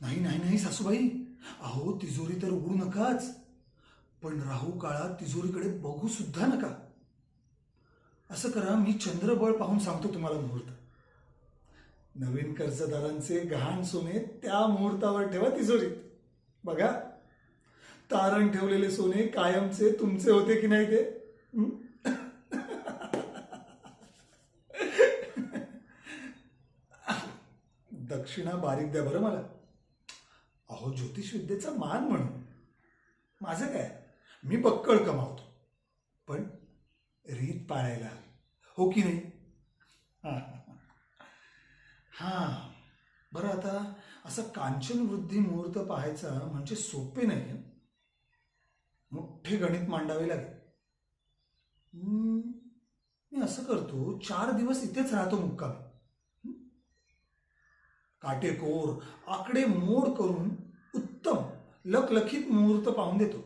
नाही नाही नाही सासूबाई, अहो तिजोरी तर उघडू नकाच, पण राहू काळात तिजोरीकडे बघू सुद्धा नका. असं करा, मी चंद्रबळ पाहून सांगतो तुम्हाला मुहूर्त. नवीन कर्जदारांचे गहाण सोने त्या मुहूर्तावर ठेवा तिजोरीत. बघा, तारण ठेवलेले सोने कायमचे तुमचे होते की नाही ते. हं? दक्षिणा बारीक द्या बरं मला. अहो ज्योतिषविद्येचा मान म्हणून. माझं काय, मी बक्कळ कमावतो, पण रीत पाळायला हवी, हो की नाही? हा हा. बरं, आता असं कांचन वृद्धी मुहूर्त पाहायचा म्हणजे सोपे नाही हं. मोठे गणित मांडावे लागेल. मी असं करतो, 4 दिवस इथेच राहतो मुक्कामी. काटेकोर आकडे मोड करून उत्तम लखलखीत मुहूर्त पाहून देतो.